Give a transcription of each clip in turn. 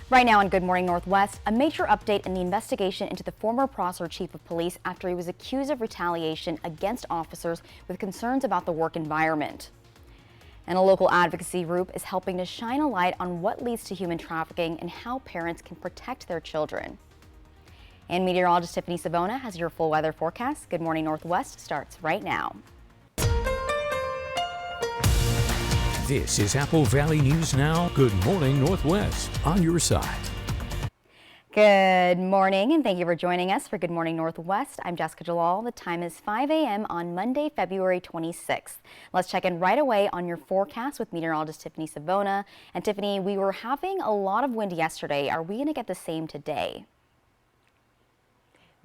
Right now on Good Morning Northwest, a major update in the investigation into the former Prosser chief of police after he was accused of retaliation against officers with concerns about the work environment. And a local advocacy group is helping to shine a light on what leads to human trafficking and how parents can protect their children. And meteorologist Tiffany Savona has your full weather forecast. Good Morning Northwest starts right now. This is Apple Valley News Now. Good Morning Northwest on your side. Good morning and thank you for joining us for Good Morning Northwest. I'm Jessica Jalal. The time is 5 a.m. on Monday, February 26th. Let's check in right away on your forecast with meteorologist Tiffany Savona. And Tiffany, we were having a lot of wind yesterday. Are we going to get the same today?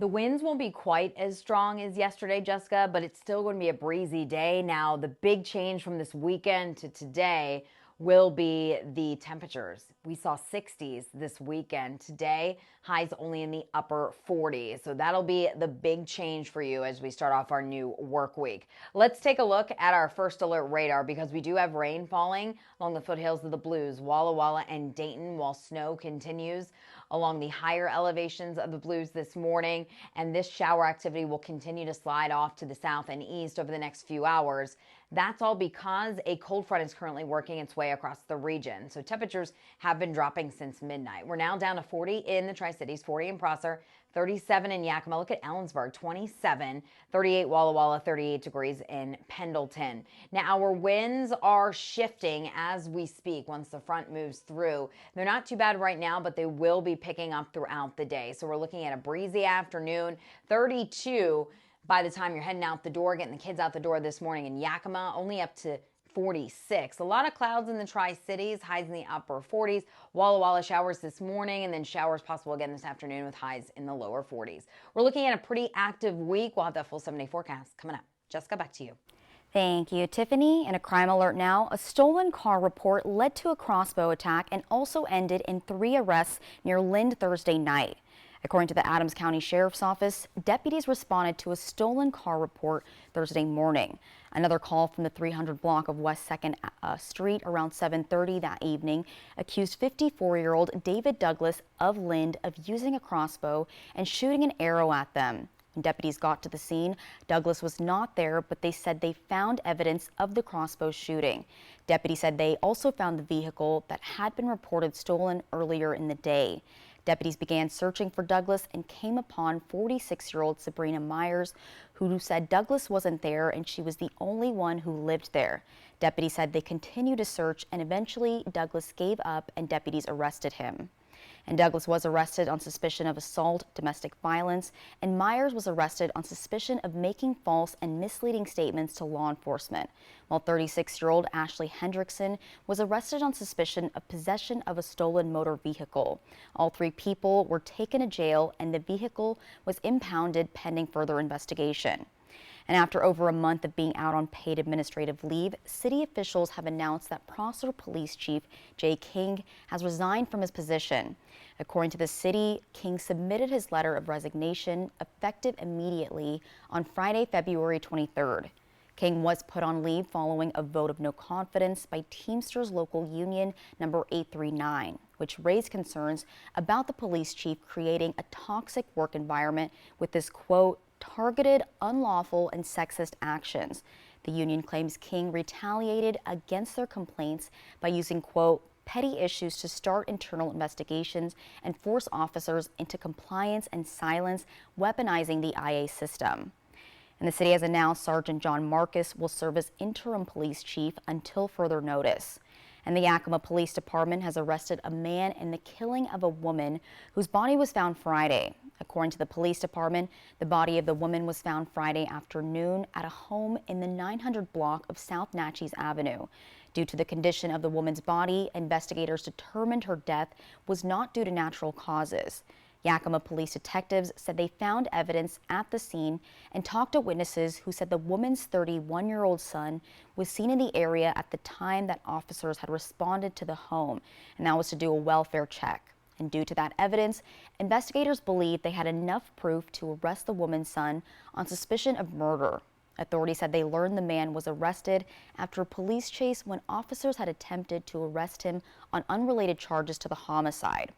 The winds won't be quite as strong as yesterday, Jessica, but it's still going to be a breezy day. Now, the big change from this weekend to today will be the temperatures. We saw 60s this weekend. Today, highs only in the upper 40s. So that'll be the big change for you as we start off our new work week. Let's take a look at our first alert radar because we do have rain falling along the foothills of the Blues, Walla Walla and Dayton, while snow continues along the higher elevations of the Blues this morning. And this shower activity will continue to slide off to the south and east over the next few hours. That's all because a cold front is currently working its way across the region. So temperatures have been dropping since midnight. We're now down to 40 in the Tri-Cities, 40 in Prosser, 37 in Yakima. Look at Ellensburg, 27, 38 Walla Walla, 38 degrees in Pendleton. Now our winds are shifting as we speak once the front moves through. They're not too bad right now, but they will be picking up throughout the day. So we're looking at a breezy afternoon, 32 by the time you're heading out the door, getting the kids out the door this morning in Yakima, only up to 46. A lot of clouds in the Tri-Cities, highs in the upper 40s. Walla Walla showers this morning and then showers possible again this afternoon with highs in the lower 40s. We're looking at a pretty active week. We'll have that full 7-day forecast coming up. Jessica, back to you. Thank you, Tiffany. And a crime alert now. A stolen car report led to a crossbow attack and also ended in 3 arrests near Lind Thursday night. According to the Adams County Sheriff's Office, deputies responded to a stolen car report Thursday morning. Another call from the 300 block of West 2nd Street around 7:30 that evening accused 54-year-old David Douglas of Lind of using a crossbow and shooting an arrow at them. When deputies got to the scene, Douglas was not there, but they said they found evidence of the crossbow shooting. Deputies said they also found the vehicle that had been reported stolen earlier in the day. Deputies began searching for Douglas and came upon 46-year-old Sabrina Myers, who said Douglas wasn't there and she was the only one who lived there. Deputies said they continued to search and eventually Douglas gave up and deputies arrested him. And Douglas was arrested on suspicion of assault, domestic violence, and Myers was arrested on suspicion of making false and misleading statements to law enforcement, while 36-year-old Ashley Hendrickson was arrested on suspicion of possession of a stolen motor vehicle. All 3 people were taken to jail and the vehicle was impounded pending further investigation. And after over a month of being out on paid administrative leave, city officials have announced that Prosser Police Chief Jay King has resigned from his position. According to the city, King submitted his letter of resignation effective immediately on Friday, February 23rd. King was put on leave following a vote of no confidence by Teamsters Local Union number 839, which raised concerns about the police chief creating a toxic work environment with this, quote, targeted, unlawful, and sexist actions. The union claims King retaliated against their complaints by using, quote, petty issues to start internal investigations and force officers into compliance and silence, weaponizing the IA system. And the city has announced Sergeant John Marcus will serve as interim police chief until further notice. And the Yakima Police Department has arrested a man in the killing of a woman whose body was found Friday. According to the police department, the body of the woman was found Friday afternoon at a home in the 900 block of South Natchez Avenue. Due to the condition of the woman's body, investigators determined her death was not due to natural causes. Yakima police detectives said they found evidence at the scene and talked to witnesses who said the woman's 31-year-old son was seen in the area at the time that officers had responded to the home, and that was to do a welfare check. And due to that evidence, investigators believe they had enough proof to arrest the woman's son on suspicion of murder. Authorities said they learned the man was arrested after a police chase when officers had attempted to arrest him on unrelated charges to the homicide.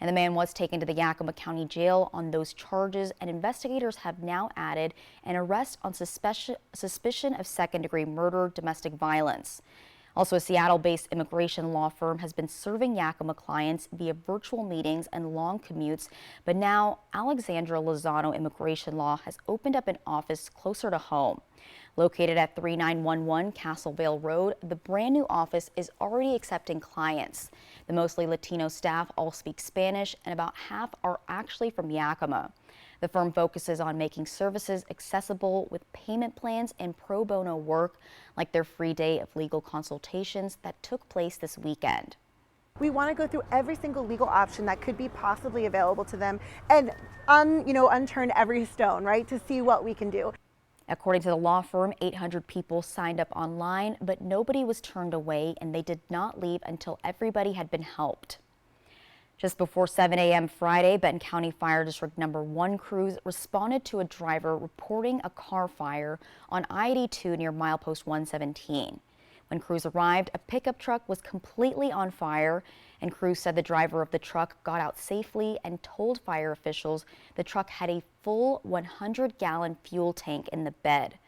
And the man was taken to the Yakima County Jail on those charges, and investigators have now added an arrest on suspicion of second-degree murder, domestic violence. Also, a Seattle-based immigration law firm has been serving Yakima clients via virtual meetings and long commutes, but now Alexandra Lozano Immigration Law has opened up an office closer to home. Located at 3911 Castlevale Road, the brand new office is already accepting clients. The mostly Latino staff all speak Spanish, and about half are actually from Yakima. The firm focuses on making services accessible with payment plans and pro bono work, like their free day of legal consultations that took place this weekend. We want to go through every single legal option that could be possibly available to them and unturn every stone, right, to see what we can do. According to the law firm, 800 people signed up online, but nobody was turned away, and they did not leave until everybody had been helped. Just before 7 a.m. Friday, Benton County Fire District No. 1 crews responded to a driver reporting a car fire on I-82 near milepost 117. When crews arrived, a pickup truck was completely on fire, and crews said the driver of the truck got out safely and told fire officials the truck had a full 100-gallon fuel tank in the bed.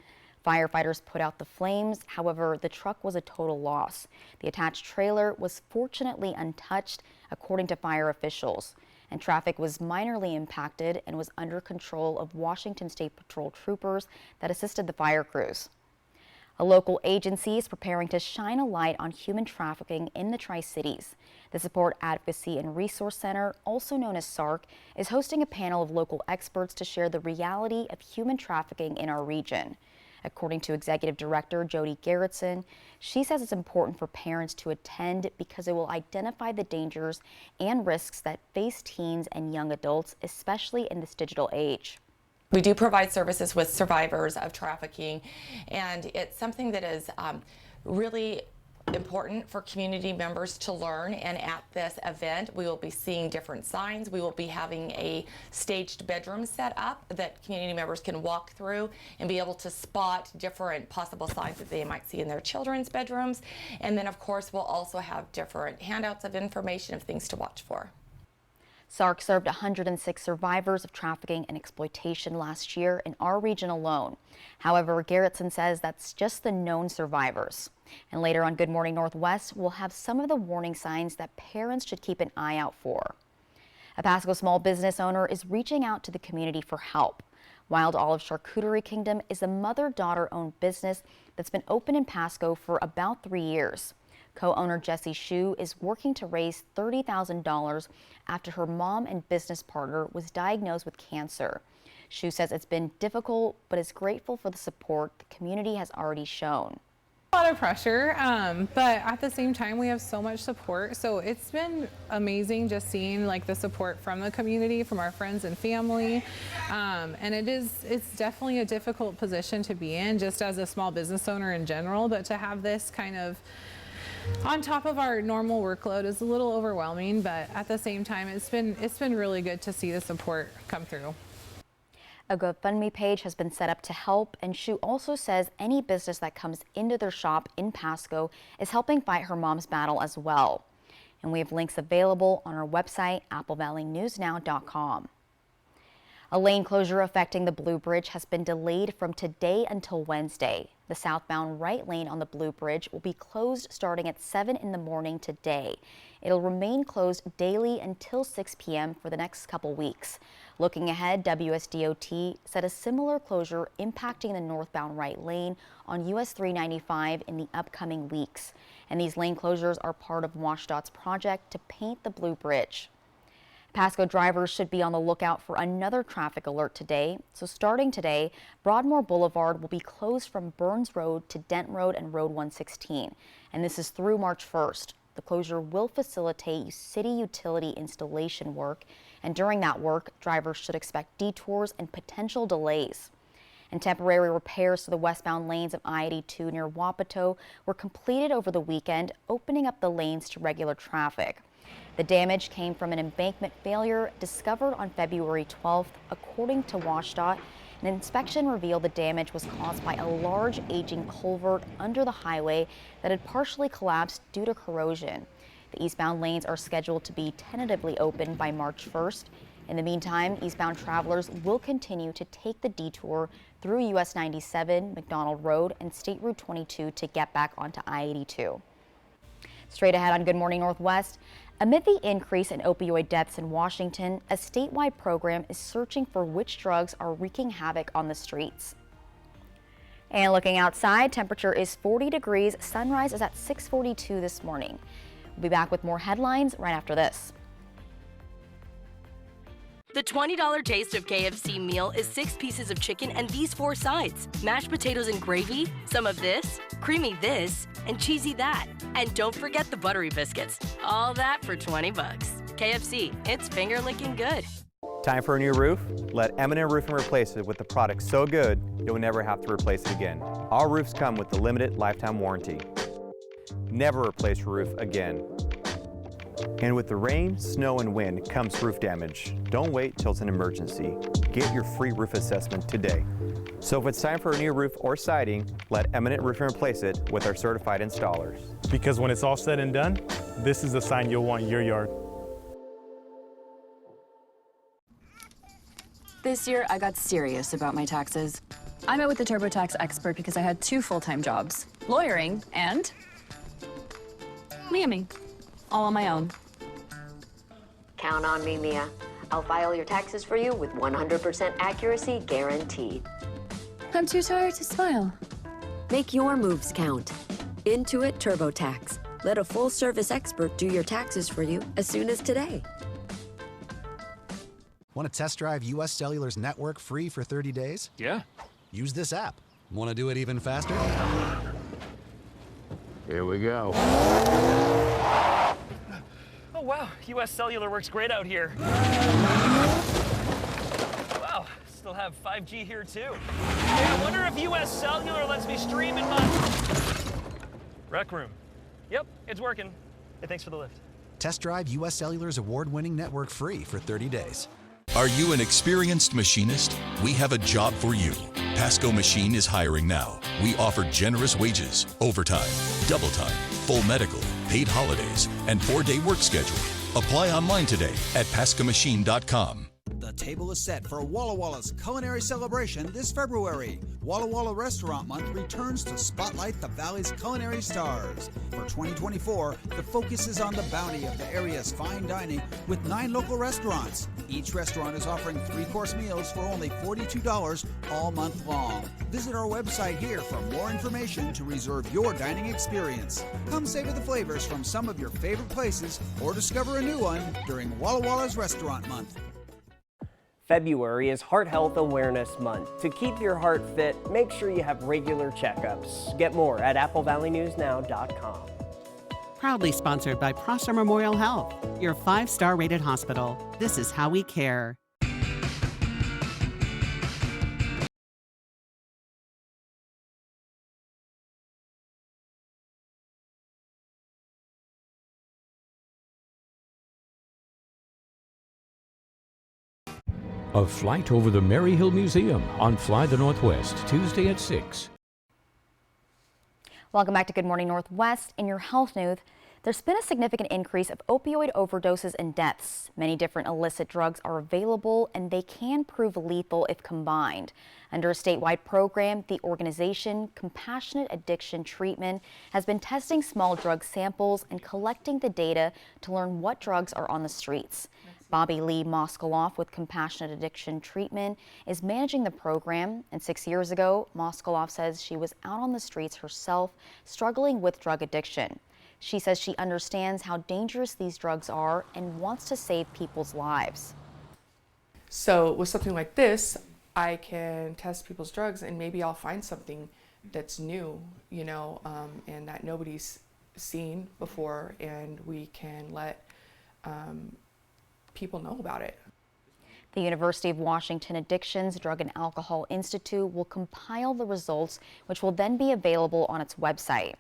Firefighters put out the flames. However, the truck was a total loss. The attached trailer was fortunately untouched, according to fire officials, and traffic was minorly impacted and was under control of Washington State Patrol troopers that assisted the fire crews. A local agency is preparing to shine a light on human trafficking in the Tri-Cities. The Support Advocacy and Resource Center, also known as SARC, is hosting a panel of local experts to share the reality of human trafficking in our region. According to Executive Director Jody Gerritsen, she says it's important for parents to attend because it will identify the dangers and risks that face teens and young adults, especially in this digital age. We do provide services with survivors of trafficking, and it's something that is really important for community members to learn. And at this event, we will be seeing different signs. We will be having a staged bedroom set up that community members can walk through and be able to spot different possible signs that they might see in their children's bedrooms. And then, of course, we'll also have different handouts of information of things to watch for. SARC served 106 survivors of trafficking and exploitation last year in our region alone. However, Gerritsen says that's just the known survivors. And later on Good Morning Northwest, we'll have some of the warning signs that parents should keep an eye out for. A Pasco small business owner is reaching out to the community for help. Wild Olive Charcuterie Kingdom is a mother-daughter-owned business that's been open in Pasco for about 3 years. Co-owner Jessie Hsu is working to raise $30,000 after her mom and business partner was diagnosed with cancer. Hsu says it's been difficult, but is grateful for the support the community has already shown. A lot of pressure, but at the same time we have so much support, so it's been amazing just seeing like the support from the community, from our friends and family, and it's definitely a difficult position to be in just as a small business owner in general, but to have this kind of on top of our normal workload is a little overwhelming, but at the same time it's been really good to see the support come through. A GoFundMe page has been set up to help, and Hsu also says any business that comes into their shop in Pasco is helping fight her mom's battle as well. And we have links available on our website, applevalley.newsnow.com. A lane closure affecting the Blue Bridge has been delayed from today until Wednesday. The southbound right lane on the Blue Bridge will be closed starting at 7 in the morning today. It'll remain closed daily until 6 p.m. for the next couple weeks. Looking ahead, WSDOT said a similar closure impacting the northbound right lane on US 395 in the upcoming weeks. And these lane closures are part of WashDOT's project to paint the Blue Bridge. Pasco drivers should be on the lookout for another traffic alert today. So starting today, Broadmoor Boulevard will be closed from Burns Road to Dent Road and Road 116. And this is through March 1st. The closure will facilitate city utility installation work. And during that work, drivers should expect detours and potential delays. And temporary repairs to the westbound lanes of I-82 near Wapato were completed over the weekend, opening up the lanes to regular traffic. The damage came from an embankment failure discovered on February 12th, according to WashDOT. An inspection revealed the damage was caused by a large aging culvert under the highway that had partially collapsed due to corrosion. The eastbound lanes are scheduled to be tentatively open by March 1st. In the meantime, eastbound travelers will continue to take the detour through US 97, McDonald Road, and State Route 22 to get back onto I-82. Straight ahead on Good Morning Northwest, amid the increase in opioid deaths in Washington, a statewide program is searching for which drugs are wreaking havoc on the streets. And looking outside, temperature is 40 degrees. Sunrise is at 6:42 this morning. We'll be back with more headlines right after this. The $20 taste of KFC meal is 6 pieces of chicken and these 4 sides. Mashed potatoes and gravy, some of this, creamy this, and cheesy that. And don't forget the buttery biscuits. All that for 20 bucks. KFC, it's finger-licking good. Time for a new roof? Let M&M Roofing replace it with a product so good you'll never have to replace it again. Our roofs come with the limited lifetime warranty. Never replace your roof again. And with the rain, snow, and wind comes roof damage. Don't wait till it's an emergency. Get your free roof assessment today. So if it's time for a new roof or siding, let M&M Roofing replace it with our certified installers. Because when it's all said and done, this is the sign you'll want in your yard. This year, I got serious about my taxes. I met with a TurboTax expert because I had 2 full-time jobs, lawyering and lambing, all on my own. Count on me, Mia. I'll file your taxes for you with 100% accuracy guaranteed. I'm too tired to smile. Make your moves count. Intuit TurboTax. Let a full-service expert do your taxes for you as soon as today. Want to test drive US Cellular's network free for 30 days? Yeah. Use this app. Want to do it even faster? Here we go. Oh, wow. US Cellular works great out here. Wow. Still have 5G here, too. Hey, I wonder if US Cellular lets me stream in my rec room. Yep, it's working. Hey, thanks for the lift. Test drive US Cellular's award-winning network free for 30 days. Are you an experienced machinist? We have a job for you. Pasco Machine is hiring now. We offer generous wages, overtime, double time, full medical, paid holidays, and 4-day work schedule. Apply online today at pascomachine.com. The table is set for Walla Walla's culinary celebration this February. Walla Walla Restaurant Month returns to spotlight the Valley's culinary stars. For 2024, the focus is on the bounty of the area's fine dining with 9 local restaurants. Each restaurant is offering 3-course meals for only $42 all month long. Visit our website here for more information to reserve your dining experience. Come savor the flavors from some of your favorite places or discover a new one during Walla Walla's Restaurant Month. February is Heart Health Awareness Month. To keep your heart fit, make sure you have regular checkups. Get more at applevalleynewsnow.com. Proudly sponsored by Prosser Memorial Health, your 5-star rated hospital. This is how we care. A flight over the Maryhill Museum on Fly the Northwest, Tuesday at 6. Welcome back to Good Morning Northwest. In your health news, there's been a significant increase of opioid overdoses and deaths. Many different illicit drugs are available and they can prove lethal if combined. Under a statewide program, the organization Compassionate Addiction Treatment has been testing small drug samples and collecting the data to learn what drugs are on the streets. Bobby Lee Moskaloff with Compassionate Addiction Treatment is managing the program, and 6 years ago, Moskaloff says she was out on the streets herself, struggling with drug addiction. She says she understands how dangerous these drugs are and wants to save people's lives. So with something like this, I can test people's drugs and maybe I'll find something that's new, you know, and that nobody's seen before, and we can let people know about it. The University of Washington Addictions Drug and Alcohol Institute will compile the results, which will then be available on its website.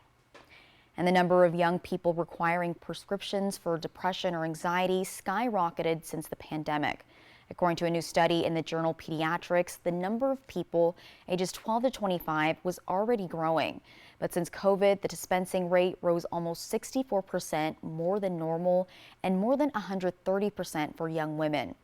And the number of young people requiring prescriptions for depression or anxiety skyrocketed since the pandemic. According to a new study in the journal Pediatrics, the number of people ages 12 to 25 was already growing. But since COVID, the dispensing rate rose almost 64% more than normal and more than 130% for young women.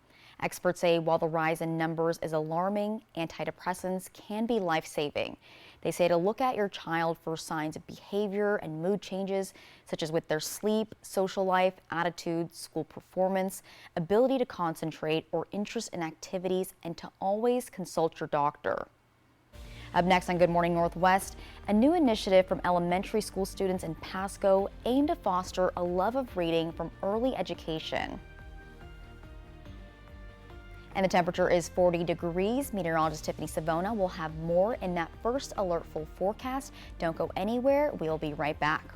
Experts say while the rise in numbers is alarming, antidepressants can be life-saving. They say to look at your child for signs of behavior and mood changes, such as with their sleep, social life, attitude, school performance, ability to concentrate, or interest in activities, and to always consult your doctor. Up next on Good Morning Northwest, a new initiative from elementary school students in Pasco aimed to foster a love of reading from early education. And the temperature is 40 degrees. Meteorologist Tiffany Savona will have more in that first alert full forecast. Don't go anywhere. We'll be right back.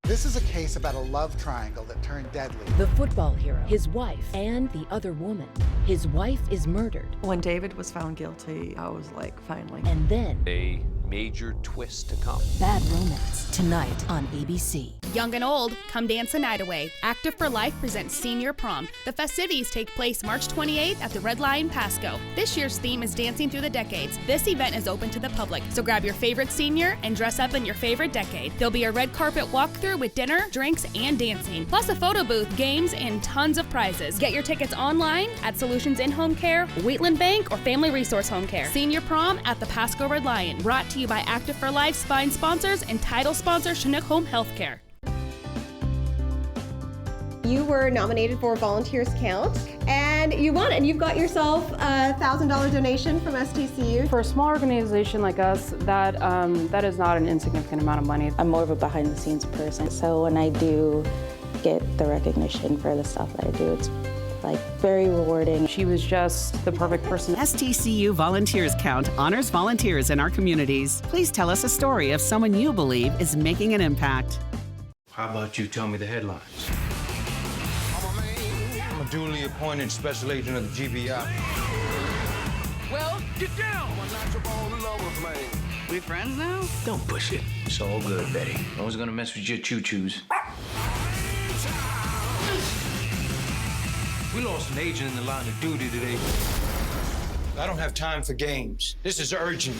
This is a case about a love triangle that turned deadly. The football hero, his wife, and the other woman. His wife is murdered. When David was found guilty, I was like, finally. And then a major twist to come. Bad Romance, tonight on ABC. Young and old, come dance the night away. Active for Life presents Senior Prom. The festivities take place March 28th at the Red Lion Pasco. This year's theme is Dancing Through the Decades. This event is open to the public, so grab your favorite senior and dress up in your favorite decade. There'll be a red carpet walkthrough with dinner, drinks, and dancing, plus a photo booth, games, and tons of prizes. Get your tickets online at Solutions in Home Care, Wheatland Bank, or Family Resource Home Care. Senior Prom at the Pasco Red Lion, brought to you by Active for Life spine sponsors and title sponsor Chinook Home Healthcare. You were nominated for Volunteers Count, and you won, and you've got yourself a $1,000 donation from STCU. For a small organization like us, that is not an insignificant amount of money. I'm more of a behind-the-scenes person, so when I do get the recognition for the stuff that I do, it's like very rewarding. She was just the perfect person. STCU Volunteers Count honors volunteers in our communities. Please tell us a story of someone you believe is making an impact. How about you tell me the headlines? I'm a duly appointed special agent of the GBI. Well, get down! We friends now? Don't push it. It's all good, Betty. No one's gonna mess with your choo-choos. We lost an agent in the line of duty today. I don't have time for games. This is urgent.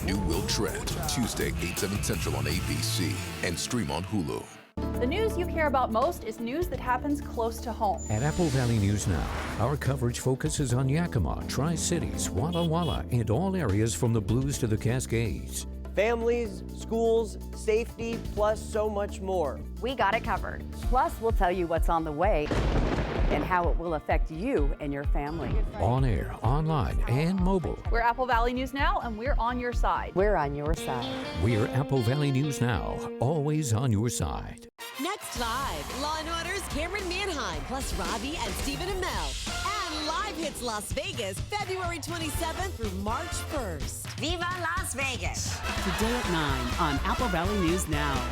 New Will Tread, Tuesday, 8, 7 Central on ABC and stream on Hulu. The news you care about most is news that happens close to home. At Apple Valley News Now, our coverage focuses on Yakima, Tri-Cities, Walla Walla, and all areas from the Blues to the Cascades. Families, schools, safety, plus so much more. We got it covered. Plus, we'll tell you what's on the way and how it will affect you and your family. On air, online, and mobile. We're Apple Valley News Now, and we're on your side. We're on your side. We're Apple Valley News Now, always on your side. Next live, Law & Order's Cameron Manheim, plus Robbie and Stephen and Mel. And Live Hits Las Vegas, February 27th through March 1st. Viva Las Vegas! Today at 9 on Apple Valley News Now.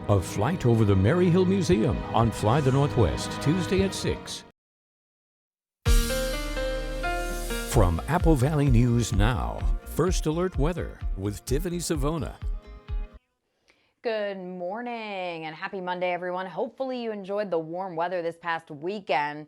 A flight over the Maryhill Museum on Fly the Northwest, Tuesday at 6. From Apple Valley News Now, First Alert Weather with Tiffany Savona. Good morning and happy Monday, everyone. Hopefully you enjoyed the warm weather this past weekend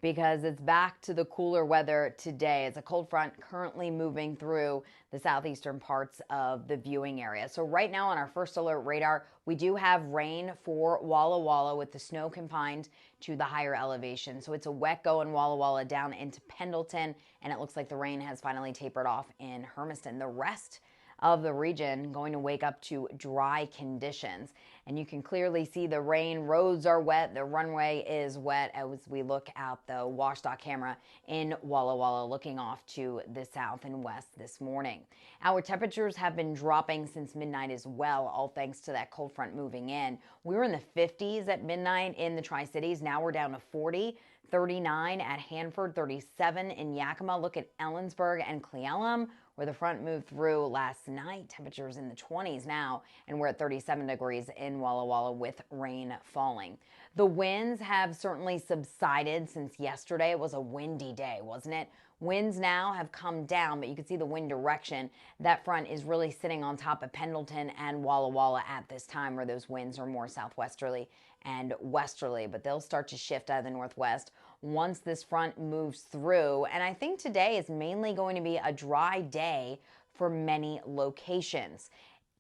because it's back to the cooler weather today. It's a cold front currently moving through the southeastern parts of the viewing area. So right now on our first alert radar, we do have rain for Walla Walla with the snow confined to the higher elevation. So it's a wet go in Walla Walla down into Pendleton, and it looks like the rain has finally tapered off in Hermiston. The rest of the region going to wake up to dry conditions. And you can clearly see the rain. Roads are wet. The runway is wet as we look out the WashDoc camera in Walla Walla, looking off to the south and west this morning. Our temperatures have been dropping since midnight as well, all thanks to that cold front moving in. We were in the 50s at midnight in the Tri-Cities. Now we're down to 40. 39 at Hanford, 37 in Yakima. Look at Ellensburg and Cle Elum, where the front moved through last night. Temperatures in the 20s now, and we're at 37 degrees in Walla Walla with rain falling. The winds have certainly subsided since yesterday. It was a windy day, wasn't it? Winds now have come down, but you can see the wind direction. That front is really sitting on top of Pendleton and Walla Walla at this time, where those winds are more southwesterly and westerly, but they'll start to shift out of the northwest once this front moves through. And I think today is mainly going to be a dry day for many locations.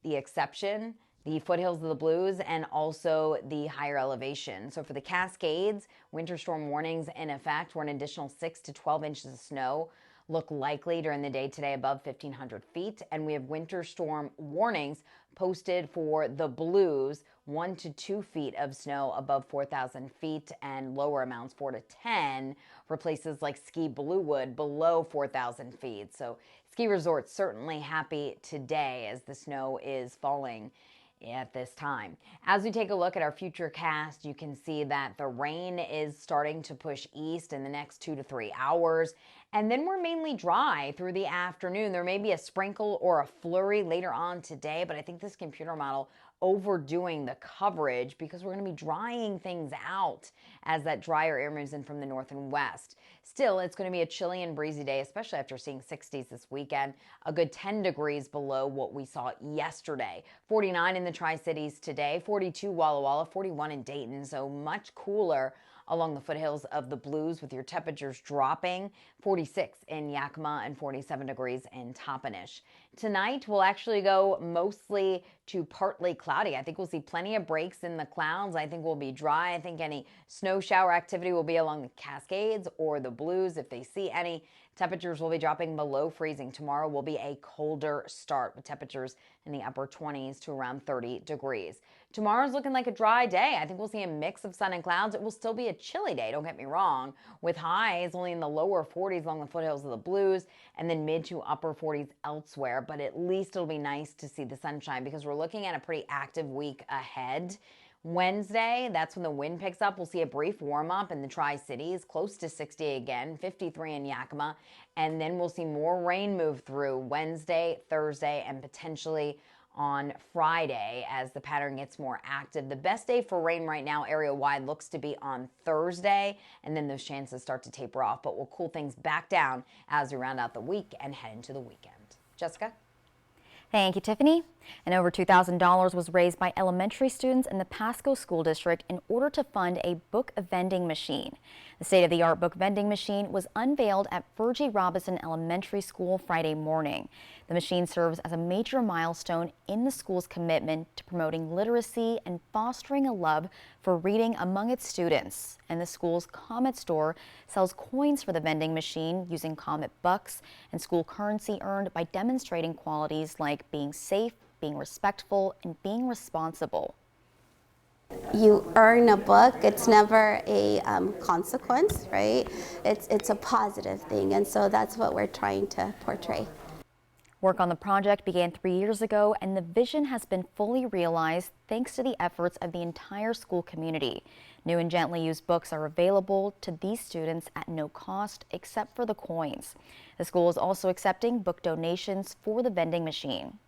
The exception, the foothills of the Blues and also the higher elevation. So for the Cascades, winter storm warnings in effect, where an additional 6 to 12 inches of snow look likely during the day today above 1,500 feet. And we have winter storm warnings posted for the Blues, 1 to 2 feet of snow above 4,000 feet, and lower amounts 4 to 10 for places like Ski Bluewood below 4,000 feet. So ski resorts certainly happy today as the snow is falling at this time. As we take a look at our future cast, you can see that the rain is starting to push east in the next 2 to 3 hours. And then we're mainly dry through the afternoon. There may be a sprinkle or a flurry later on today, but I think this computer model overdoing the coverage because we're going to be drying things out as that drier air moves in from the north and west. Still, it's going to be a chilly and breezy day, especially after seeing 60s this weekend, a good 10 degrees below what we saw yesterday. 49 in the Tri-Cities today, 42 Walla Walla, 41 in Dayton, so much cooler along the foothills of the Blues with your temperatures dropping, 46 in Yakima and 47 degrees in Toppenish. Tonight we'll actually go mostly to partly cloudy. I think we'll see plenty of breaks in the clouds. I think we'll be dry. I think any snow shower activity will be along the Cascades or the Blues if they see any. Temperatures will be dropping below freezing. Tomorrow will be a colder start with temperatures in the upper 20s to around 30 degrees. Tomorrow's looking like a dry day. I think we'll see a mix of sun and clouds. It will still be a chilly day, don't get me wrong, with highs only in the lower 40s along the foothills of the Blues and then mid to upper 40s elsewhere. But at least it'll be nice to see the sunshine because we're looking at a pretty active week ahead. Wednesday, that's when the wind picks up. We'll see a brief warm-up in the Tri-Cities, close to 60 again, 53 in Yakima, and then we'll see more rain move through Wednesday, Thursday, and potentially on Friday as the pattern gets more active. The best day for rain right now area-wide looks to be on Thursday, and then those chances start to taper off, but we'll cool things back down as we round out the week and head into the weekend. Jessica? Thank you, Tiffany. And over $2,000 was raised by elementary students in the Pasco School District in order to fund a book vending machine. The state-of-the-art book vending machine was unveiled at Virgie Robinson Elementary School Friday morning. The machine serves as a major milestone in the school's commitment to promoting literacy and fostering a love for reading among its students. And the school's Comet store sells coins for the vending machine using Comet bucks and school currency earned by demonstrating qualities like being safe, being respectful, and being responsible. You earn a book, it's never a consequence, right? It's a positive thing, and so that's what we're trying to portray. Work on the project began 3 years ago, and the vision has been fully realized thanks to the efforts of the entire school community. New and gently used books are available to these students at no cost except for the coins. The school is also accepting book donations for the vending machine.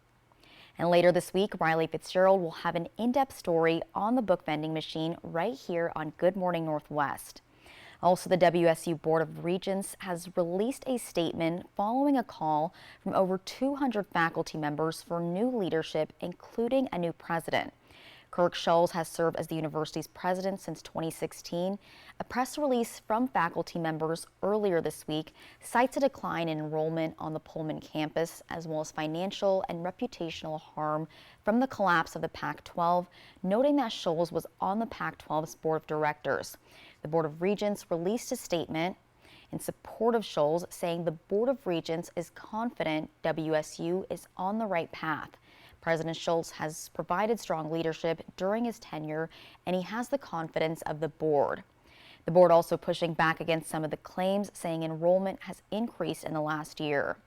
And later this week, Riley Fitzgerald will have an in-depth story on the book vending machine right here on Good Morning Northwest. Also, the WSU Board of Regents has released a statement following a call from over 200 faculty members for new leadership, including a new president. Kirk Schulz has served as the university's president since 2016. A press release from faculty members earlier this week cites a decline in enrollment on the Pullman campus, as well as financial and reputational harm from the collapse of the Pac-12, noting that Schulz was on the Pac-12's board of directors. The Board of Regents released a statement. in support of Shoals, saying the Board of Regents is confident WSU is on the right path. President Schultz has provided strong leadership during his tenure, and he has the confidence of the board. The board also pushing back against some of the claims, saying enrollment has increased in the last year.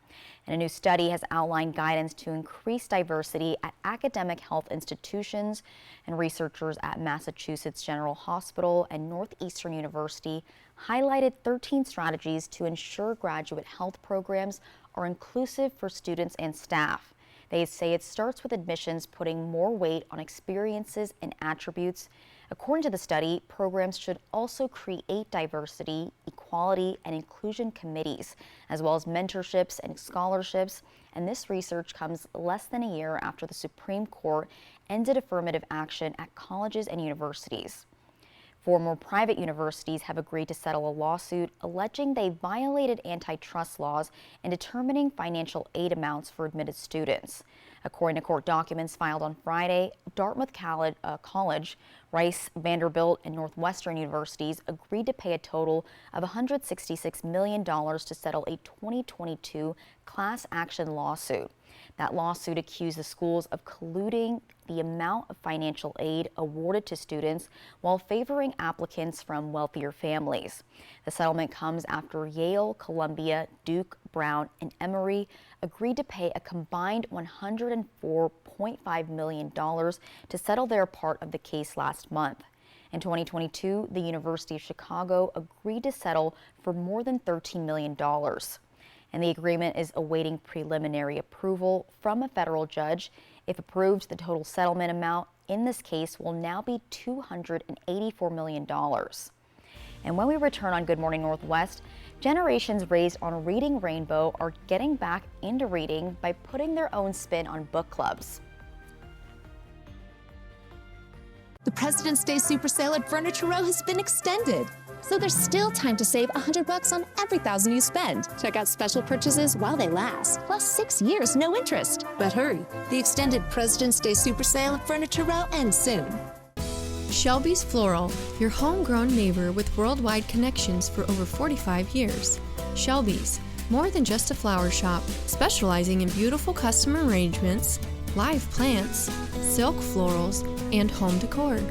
And a new study has outlined guidance to increase diversity at academic health institutions, and researchers at Massachusetts General Hospital and Northeastern University highlighted 13 strategies to ensure graduate health programs are inclusive for students and staff. They say it starts with admissions putting more weight on experiences and attributes. According to the study, programs should also create diversity, equality, and inclusion committees, as well as mentorships and scholarships. And this research comes less than a year after the Supreme Court ended affirmative action at colleges and universities. 4 more private universities have agreed to settle a lawsuit alleging they violated antitrust laws in determining financial aid amounts for admitted students. According to court documents filed on Friday, Dartmouth College, Rice, Vanderbilt, and Northwestern universities agreed to pay a total of $166 million to settle a 2022 class action lawsuit. That lawsuit accused the schools of colluding the amount of financial aid awarded to students while favoring applicants from wealthier families. The settlement comes after Yale, Columbia, Duke, Brown, and Emory agreed to pay a combined $104.5 million to settle their part of the case last month. In 2022, the University of Chicago agreed to settle for more than $13 million. And the agreement is awaiting preliminary approval from a federal judge. If approved, the total settlement amount in this case will now be $284 million. And when we return on Good Morning Northwest, generations raised on Reading Rainbow are getting back into reading by putting their own spin on book clubs. The President's Day Super Sale at Furniture Row has been extended, so there's still time to save $100 on every $1,000 you spend. Check out special purchases while they last, plus 6 years, no interest. But hurry, the extended President's Day Super Sale at Furniture Row ends soon. Shelby's Floral, your homegrown neighbor with worldwide connections for over 45 years. Shelby's, more than just a flower shop, specializing in beautiful custom arrangements, live plants, silk florals, and home decor.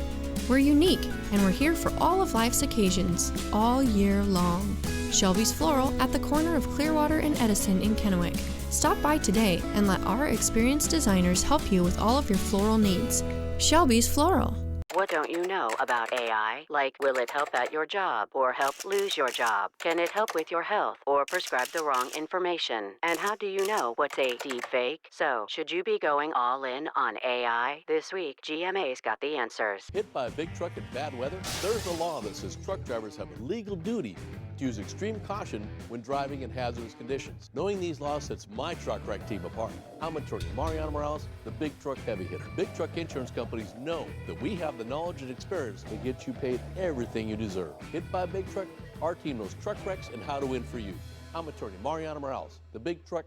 We're unique, and we're here for all of life's occasions, all year long. Shelby's Floral at the corner of Clearwater and Edison in Kennewick. Stop by today and let our experienced designers help you with all of your floral needs. Shelby's Floral. What don't you know about AI? Like, will it help at your job or help lose your job? Can it help with your health or prescribe the wrong information? And how do you know what's a deep fake? So, should you be going all in on AI? This week, GMA's got the answers. Hit by a big truck in bad weather? There's a law that says truck drivers have a legal duty to use extreme caution when driving in hazardous conditions. Knowing these laws sets my truck wreck team apart. I'm attorney Mariano Morales, the Big Truck Heavy Hitter. Big truck insurance companies know that we have the knowledge and experience to get you paid everything you deserve. Hit by a big truck, our team knows truck wrecks and how to win for you. I'm attorney Mariano Morales, the Big Truck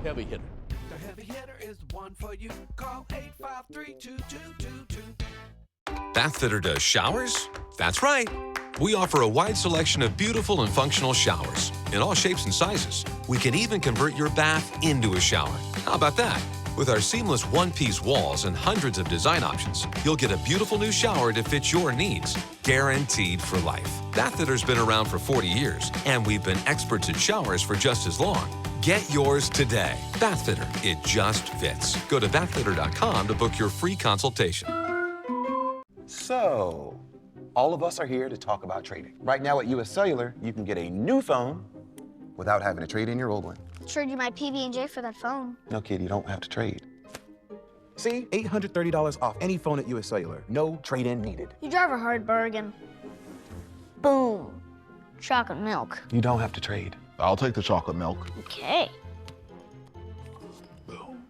Heavy Hitter. The heavy hitter is the one for you. Call 853-2222. Bathfitter does showers? That's right. We offer a wide selection of beautiful and functional showers in all shapes and sizes. We can even convert your bath into a shower. How about that? With our seamless one-piece walls and hundreds of design options, you'll get a beautiful new shower to fit your needs, guaranteed for life. Bathfitter's been around for 40 years, and we've been experts at showers for just as long. Get yours today. Bathfitter, it just fits. Go to bathfitter.com to book your free consultation. So, all of us are here to talk about trading. Right now at US Cellular, you can get a new phone without having to trade in your old one. Trade you my PB&J for that phone. No, kid, you don't have to trade. See, $830 off any phone at US Cellular. No trade-in needed. You drive a hard bargain. Boom. Chocolate milk. You don't have to trade. I'll take the chocolate milk. Okay.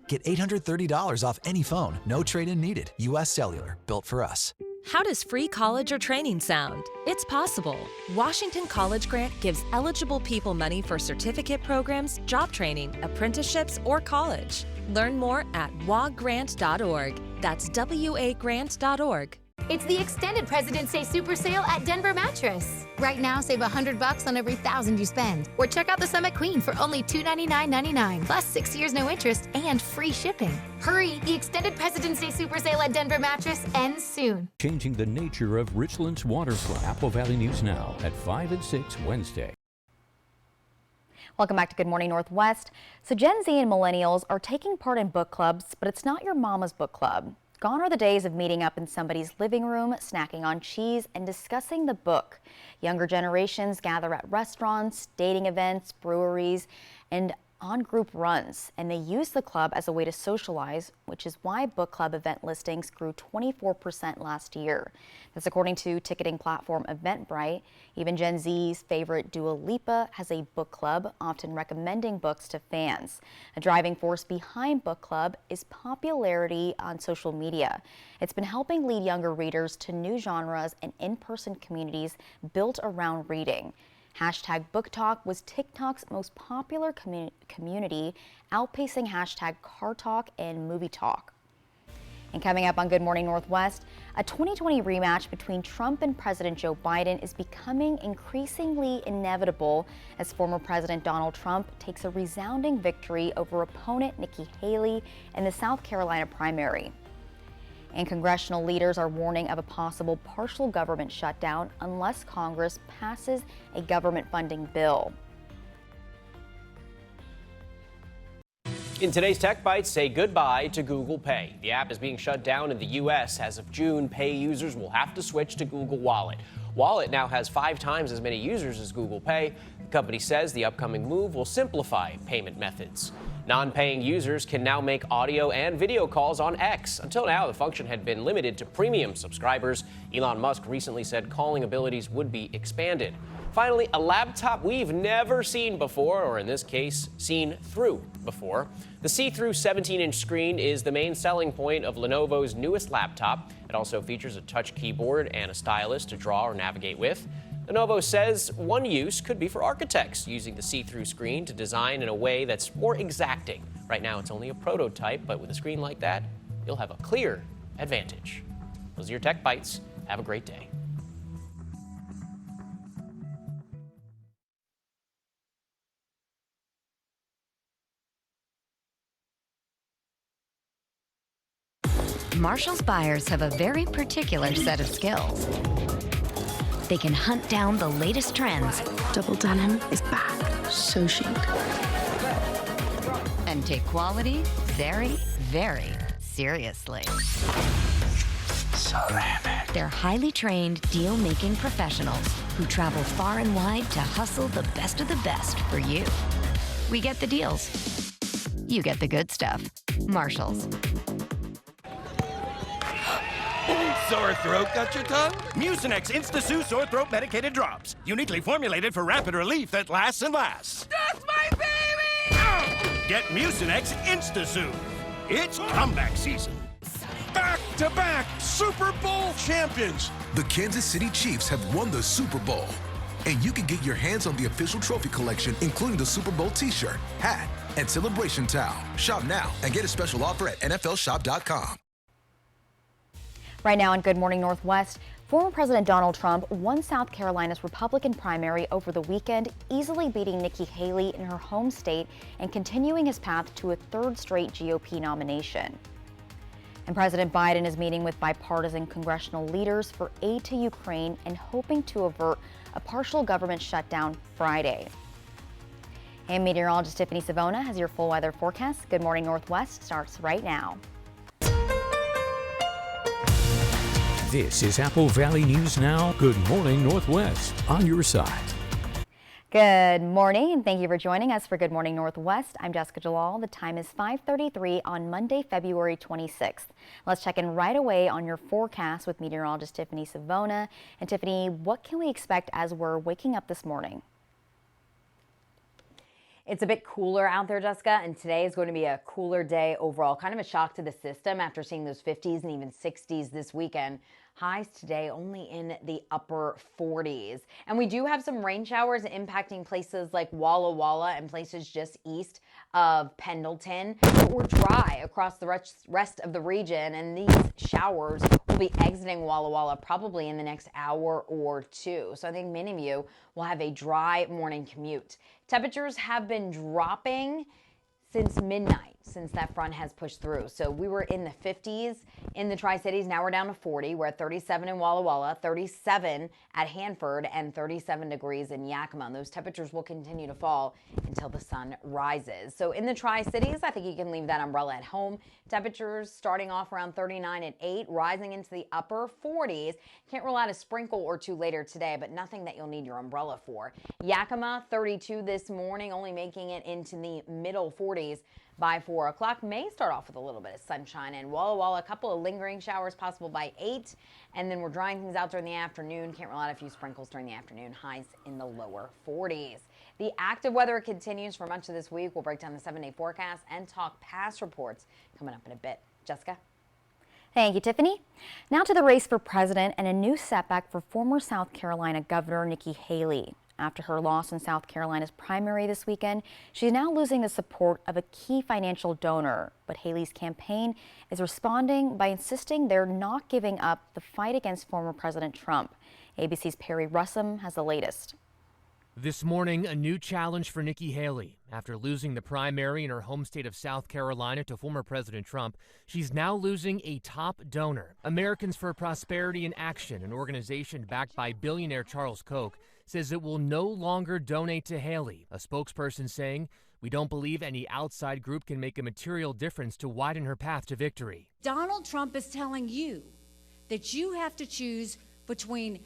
Get $830 off any phone. No trade-in needed. US Cellular. Built for us. How does free college or training sound? It's possible. Washington College Grant gives eligible people money for certificate programs, job training, apprenticeships, or college. Learn more at wagrant.org. That's WAgrant.org. It's the extended President's Day super sale at Denver Mattress. Right now, save $100 on every $1,000 you spend. Or check out the Summit Queen for only $299.99, plus 6 years no interest and free shipping. Hurry, the extended President's Day super sale at Denver Mattress ends soon. Changing the nature of Richland's waterfront. Apple Valley News Now at 5 and 6 Wednesday. Welcome back to Good Morning Northwest. So Gen Z and millennials are taking part in book clubs, but it's not your mama's book club. Gone are the days of meeting up in somebody's living room, snacking on cheese, and discussing the book. Younger generations gather at restaurants, dating events, breweries, and on group runs, and they use the club as a way to socialize, which is why book club event listings grew 24% last year. That's according to ticketing platform Eventbrite. Even Gen Z's favorite Dua Lipa has a book club, often recommending books to fans. A driving force behind book club is popularity on social media. It's been helping lead younger readers to new genres and in-person communities built around reading. Hashtag Book Talk was TikTok's most popular community, outpacing hashtag Car Talk and Movie Talk. And coming up on Good Morning Northwest, a 2020 rematch between Trump and President Joe Biden is becoming increasingly inevitable as former President Donald Trump takes a resounding victory over opponent Nikki Haley in the South Carolina primary. And congressional leaders are warning of a possible partial government shutdown unless Congress passes a government funding bill. In today's Tech Bites, say goodbye to Google Pay. The app is being shut down in the U.S. As of June, Pay users will have to switch to Google Wallet. Wallet now has 5 times as many users as Google Pay. The company says the upcoming move will simplify payment methods. Non-paying users can now make audio and video calls on X. Until now, the function had been limited to premium subscribers. Elon Musk recently said calling abilities would be expanded. Finally, a laptop we've never seen before, or in this case, seen through before. The see-through 17-inch screen is the main selling point of Lenovo's newest laptop. It also features a touch keyboard and a stylus to draw or navigate with. Lenovo says one use could be for architects, using the see-through screen to design in a way that's more exacting. Right now, it's only a prototype, but with a screen like that, you'll have a clear advantage. Those are your Tech Bites. Have a great day. Marshall's buyers have a very particular set of skills. They can hunt down the latest trends. Double denim is back. So chic. And take quality very, very seriously. Ceramic. They're highly trained deal-making professionals who travel far and wide to hustle the best of the best for you. We get the deals. You get the good stuff. Marshall's. Sore throat got your tongue? Mucinex Insta-Sue Sore Throat Medicated Drops. Uniquely formulated for rapid relief that lasts and lasts. That's my baby! Get Mucinex Insta-Sue. It's comeback season. Back-to-back Super Bowl champions. The Kansas City Chiefs have won the Super Bowl. And you can get your hands on the official trophy collection, including the Super Bowl t-shirt, hat, and celebration towel. Shop now and get a special offer at NFLshop.com. Right now on Good Morning Northwest, former President Donald Trump won South Carolina's Republican primary over the weekend, easily beating Nikki Haley in her home state and continuing his path to a third straight GOP nomination. And President Biden is meeting with bipartisan congressional leaders for aid to Ukraine and hoping to avert a partial government shutdown Friday. And meteorologist Tiffany Savona has your full weather forecast. Good Morning Northwest starts right now. This is Apple Valley News Now. Good Morning Northwest on your side. Good morning, and thank you for joining us for Good Morning Northwest. I'm Jessica Jalal. The time is 5:33 on Monday, February 26th. Let's check in right away on your forecast with meteorologist Tiffany Savona. And Tiffany, what can we expect as we're waking up this morning? It's a bit cooler out there, Jessica, and today is going to be a cooler day overall. Kind of a shock to the system after seeing those 50s and even 60s this weekend. Highs today only in the upper 40s. And we do have some rain showers impacting places like Walla Walla and places just east of Pendleton. But we're dry across the rest of the region, and these showers will be exiting Walla Walla probably in the next hour or two. So I think many of you will have a dry morning commute. Temperatures have been dropping since midnight, since that front has pushed through. So we were in the 50s in the Tri-Cities. Now we're down to 40. We're at 37 in Walla Walla, 37 at Hanford, and 37 degrees in Yakima. And those temperatures will continue to fall until the sun rises. So in the Tri-Cities, I think you can leave that umbrella at home. Temperatures starting off around 39 at 8, rising into the upper 40s. Can't rule out a sprinkle or two later today, but nothing that you'll need your umbrella for. Yakima, 32 this morning, only making it into the middle 40s by 4 o'clock. May start off with a little bit of sunshine, and Walla Walla, a couple of lingering showers possible by 8, and then we're drying things out during the afternoon. Can't rule out a few sprinkles during the afternoon. Highs in the lower 40s. The active weather continues for much of this week. We'll break down the 7-day forecast and talk past reports coming up in a bit. Jessica? Thank you, Tiffany. Now to the race for president and a new setback for former South Carolina Governor Nikki Haley. After her loss in South Carolina's primary this weekend, she's now losing the support of a key financial donor. But Haley's campaign is responding by insisting they're not giving up the fight against former President Trump. ABC's Perry Russum has the latest. This morning, a new challenge for Nikki Haley. After losing the primary in her home state of South Carolina to former President Trump, she's now losing a top donor. Americans for Prosperity and Action, an organization backed by billionaire Charles Koch, says it will no longer donate to Haley. A spokesperson saying, "We don't believe any outside group can make a material difference to widen her path to victory." Donald Trump is telling you that you have to choose between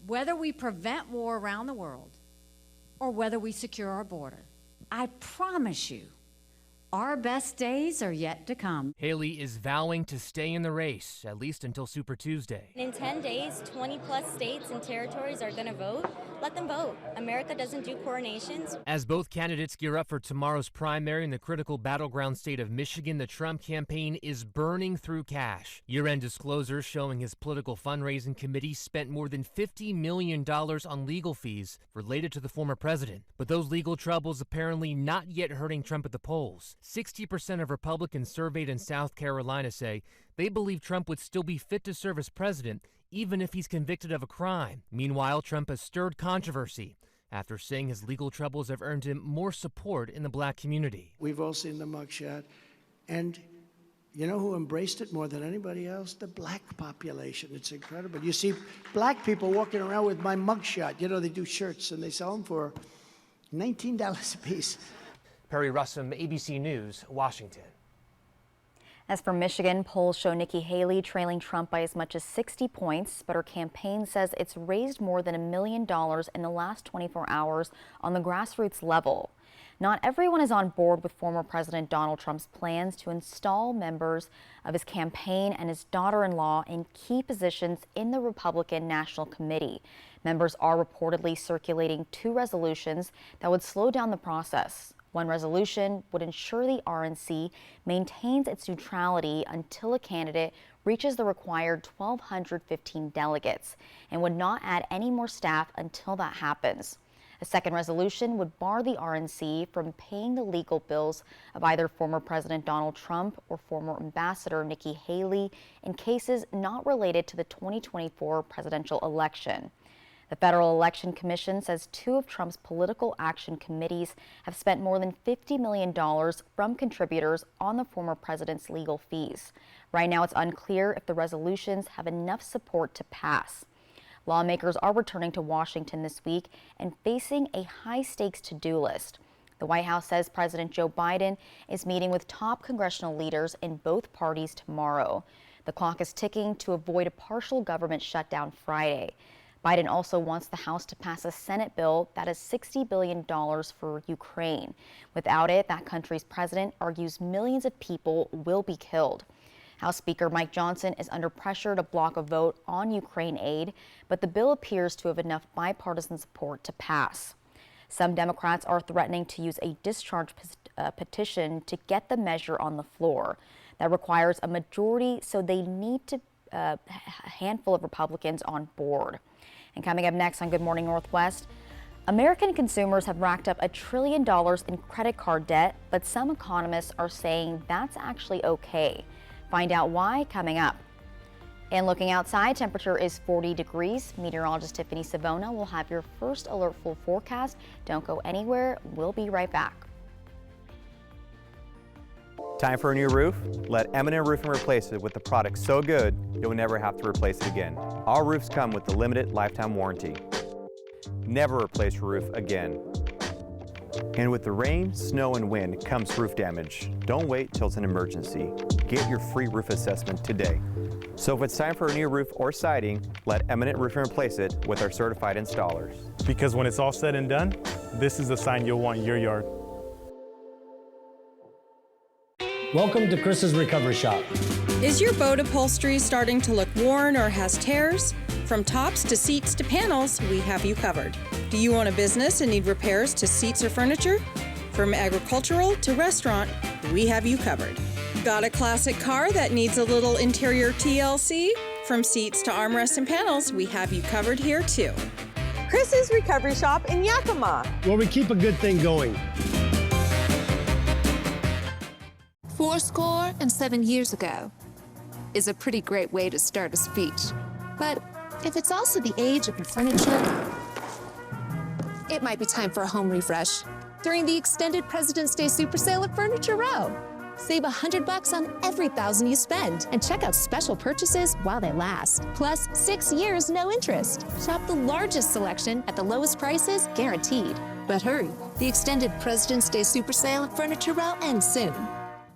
whether we prevent war around the world or whether we secure our border. I promise you, our best days are yet to come. Haley is vowing to stay in the race, at least until Super Tuesday. In 10 days, 20-plus states and territories are going to vote. Let them vote. America doesn't do coronations. As both candidates gear up for tomorrow's primary in the critical battleground state of Michigan, the Trump campaign is burning through cash. Year-end disclosures showing his political fundraising committee spent more than $50 million on legal fees related to the former president. But those legal troubles apparently not yet hurting Trump at the polls. 60% of Republicans surveyed in South Carolina say they believe Trump would still be fit to serve as president even if he's convicted of a crime. Meanwhile, Trump has stirred controversy after saying his legal troubles have earned him more support in the black community. We've all seen the mugshot, and you know who embraced it more than anybody else? The black population. It's incredible. You see black people walking around with my mugshot. You know, they do shirts and they sell them for $19 a piece. Perry Russum, ABC News, Washington. As for Michigan, polls show Nikki Haley trailing Trump by as much as 60 points, but her campaign says it's raised more than $1 million in the last 24 hours on the grassroots level. Not everyone is on board with former President Donald Trump's plans to install members of his campaign and his daughter-in-law in key positions in the Republican National Committee. Members are reportedly circulating 2 resolutions that would slow down the process. One resolution would ensure the RNC maintains its neutrality until a candidate reaches the required 1,215 delegates and would not add any more staff until that happens. A second resolution would bar the RNC from paying the legal bills of either former President Donald Trump or former Ambassador Nikki Haley in cases not related to the 2024 presidential election. The Federal Election Commission says 2 of Trump's political action committees have spent more than $50 million from contributors on the former president's legal fees. Right now, it's unclear if the resolutions have enough support to pass. Lawmakers are returning to Washington this week and facing a high-stakes to-do list. The White House says President Joe Biden is meeting with top congressional leaders in both parties tomorrow. The clock is ticking to avoid a partial government shutdown Friday. Biden also wants the House to pass a Senate bill that is $60 billion for Ukraine. Without it, that country's president argues millions of people will be killed. House Speaker Mike Johnson is under pressure to block a vote on Ukraine aid, but the bill appears to have enough bipartisan support to pass. Some Democrats are threatening to use a discharge petition to get the measure on the floor. That requires a majority, so they need to a handful of Republicans on board. And coming up next on Good Morning Northwest, American consumers have racked up $1 trillion in credit card debt, but some economists are saying that's actually okay. Find out why coming up. And looking outside, temperature is 40 degrees. Meteorologist Tiffany Savona will have your first alert full forecast. Don't go anywhere. We'll be right back. Time for a new roof? Let M&M Roofing replace it with a product so good you'll never have to replace it again. All roofs come with the limited lifetime warranty. Never replace your roof again. And with the rain, snow, and wind comes roof damage. Don't wait till it's an emergency. Get your free roof assessment today. So if it's time for a new roof or siding, let M&M Roofing replace it with our certified installers. Because when it's all said and done, this is the sign you'll want in your yard. Welcome to Chris's Recovery Shop. Is your boat upholstery starting to look worn or has tears? From tops to seats to panels, we have you covered. Do you own a business and need repairs to seats or furniture? From agricultural to restaurant, we have you covered. Got a classic car that needs a little interior TLC? From seats to armrests and panels, we have you covered here too. Chris's Recovery Shop in Yakima, where we keep a good thing going. 77 years ago is a pretty great way to start a speech. But if it's also the age of your furniture, it might be time for a home refresh during the extended President's Day Super Sale at Furniture Row. Save $100 on every $1,000 you spend and check out special purchases while they last. Plus 6 years, no interest. Shop the largest selection at the lowest prices, guaranteed. But hurry, the extended President's Day Super Sale at Furniture Row ends soon.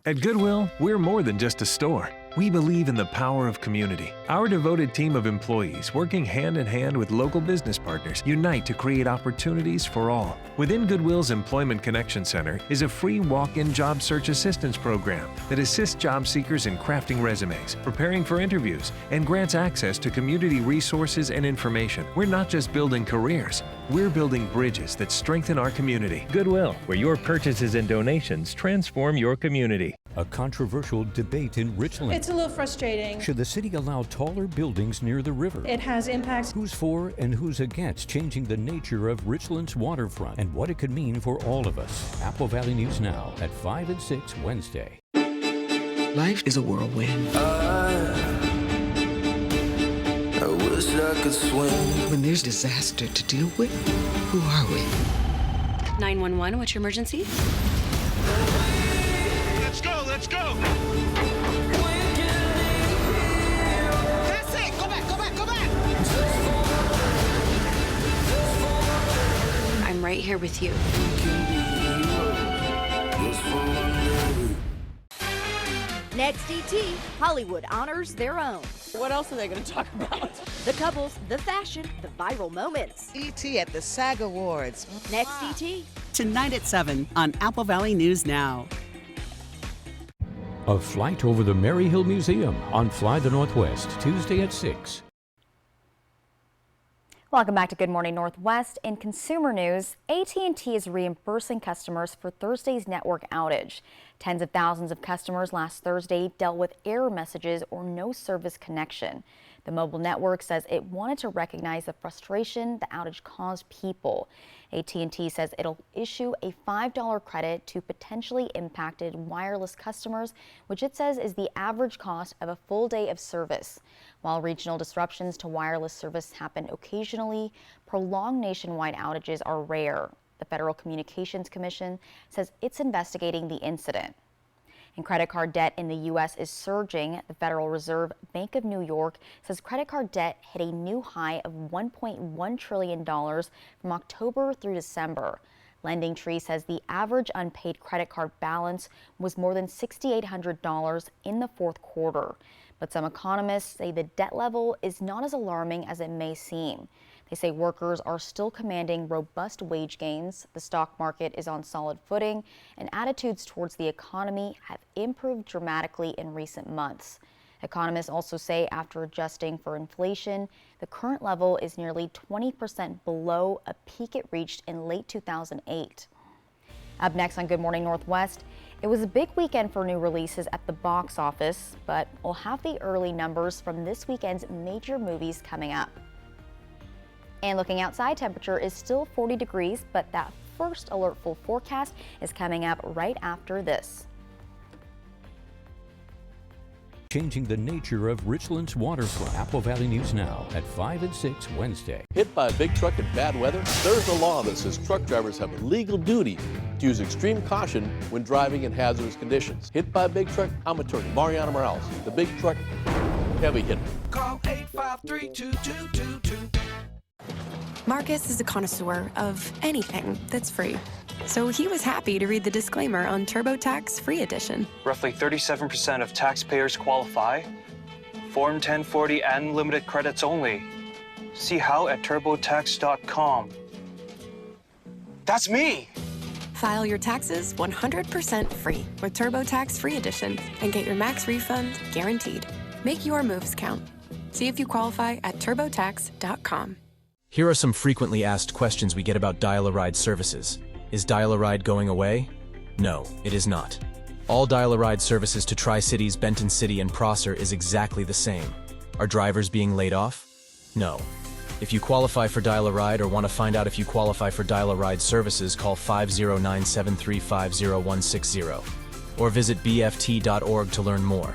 At Goodwill, we're more than just a store. We believe in the power of community. Our devoted team of employees, working hand in hand with local business partners, unite to create opportunities for all. Within Goodwill's Employment Connection Center is a free walk-in job search assistance program that assists job seekers in crafting resumes, preparing for interviews, and grants access to community resources and information. We're not just building careers, we're building bridges that strengthen our community. Goodwill, where your purchases and donations transform your community. A controversial debate in Richland. It's a little frustrating. Should the city allow taller buildings near the river? It has impacts. Who's for and who's against changing the nature of Richland's waterfront and what it could mean for all of us? Apple Valley News Now at 5 and 6 Wednesday. Life is a whirlwind. I wish I could swim. When there's disaster to deal with, who are we? 911, what's your emergency? Let's go, let's go! That's it! Go back, go back, go back! I'm right here with you. Next ET, Hollywood honors their own. What else are they going to talk about? The couples, the fashion, the viral moments. ET at the SAG Awards. Next ET. Tonight at 7 on Apple Valley News Now. A flight over the Maryhill Museum on Fly the Northwest, Tuesday at 6. Welcome back to Good Morning Northwest. In consumer news, AT&T is reimbursing customers for Thursday's network outage. Tens of thousands of customers last Thursday dealt with error messages or no service connection. The mobile network says it wanted to recognize the frustration the outage caused people. AT&T says it'll issue a $5 credit to potentially impacted wireless customers, which it says is the average cost of a full day of service. While regional disruptions to wireless service happen occasionally, prolonged nationwide outages are rare. The Federal Communications Commission says it's investigating the incident. And credit card debt in the U.S. is surging. The Federal Reserve Bank of New York says credit card debt hit a new high of $1.1 trillion from October through December. LendingTree says the average unpaid credit card balance was more than $6,800 in the fourth quarter. But some economists say the debt level is not as alarming as it may seem. They say workers are still commanding robust wage gains, the stock market is on solid footing, and attitudes towards the economy have improved dramatically in recent months. Economists also say after adjusting for inflation, the current level is nearly 20% below a peak it reached in late 2008. Up next on Good Morning Northwest, it was a big weekend for new releases at the box office, but we'll have the early numbers from this weekend's major movies coming up. And looking outside, temperature is still 40 degrees, but that first alert full forecast is coming up right after this. Changing the nature of Richland's waterfront. Apple Valley News Now at 5 and 6 Wednesday. Hit by a big truck in bad weather? There's a law that says truck drivers have a legal duty to use extreme caution when driving in hazardous conditions. Hit by a big truck? I'm attorney Mariana Morales, the big truck heavy hitter. Call 853-2222. Marcus is a connoisseur of anything that's free. So he was happy to read the disclaimer on TurboTax Free Edition. Roughly 37% of taxpayers qualify. Form 1040 and limited credits only. See how at turbotax.com. That's me! File your taxes 100% free with TurboTax Free Edition and get your max refund guaranteed. Make your moves count. See if you qualify at turbotax.com. Here are some frequently asked questions we get about Dial-A-Ride services. Is Dial-A-Ride going away? No, it is not. All Dial-A-Ride services to Tri-Cities, Benton City, and Prosser is exactly the same. Are drivers being laid off? No. If you qualify for Dial-A-Ride or want to find out if you qualify for Dial-A-Ride services, call 509-735-0160 or visit bft.org to learn more.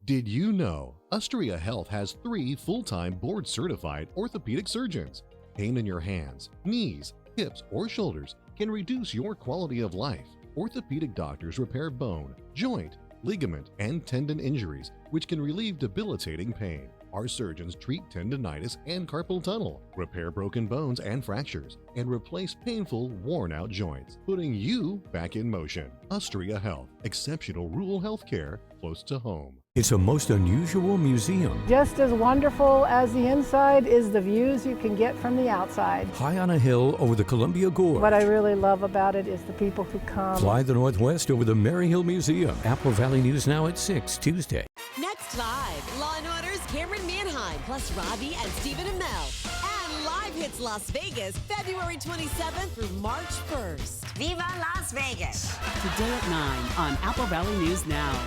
Did you know Ustria Health has 3 full-time board-certified orthopedic surgeons? Pain in your hands, knees, hips, or shoulders can reduce your quality of life. Orthopedic doctors repair bone, joint, ligament, and tendon injuries, which can relieve debilitating pain. Our surgeons treat tendonitis and carpal tunnel, repair broken bones and fractures, and replace painful, worn-out joints, putting you back in motion. Ustria Health, exceptional rural health care close to home. It's a most unusual museum. Just as wonderful as the inside is the views you can get from the outside. High on a hill over the Columbia Gorge. What I really love about it is the people who come. Fly the Northwest over the Maryhill Museum. Apple Valley News Now at 6 Tuesday. Next live, Law & Order's Cameron Manheim, plus Robbie and Stephen Amell. And Live Hits Las Vegas, February 27th through March 1st. Viva Las Vegas! Today at 9 on Apple Valley News Now.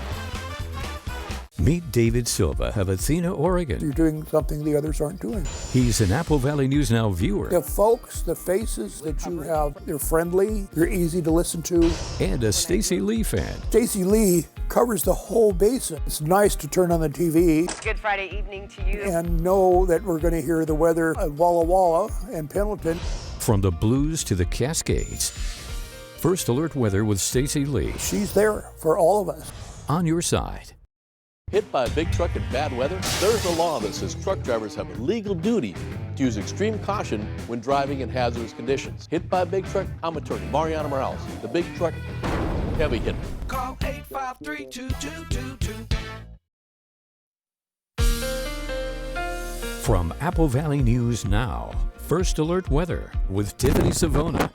Meet David Silva of Athena, Oregon. You're doing something the others aren't doing. He's an Apple Valley News Now viewer. The folks, the faces that you have, they're friendly, they're easy to listen to. And a Stacey Lee fan. Stacey Lee covers the whole basin. It's nice to turn on the TV. Good Friday evening to you. And know that we're going to hear the weather at Walla Walla and Pendleton. From the Blues to the Cascades. First Alert Weather with Stacey Lee. She's there for all of us. On your side. Hit by a big truck in bad weather? There's a law that says truck drivers have a legal duty to use extreme caution when driving in hazardous conditions. Hit by a big truck? I'm attorney Mariana Morales, the big truck heavy hitter. Call 853-2222. From Apple Valley News Now, First Alert Weather with Tiffany Savona.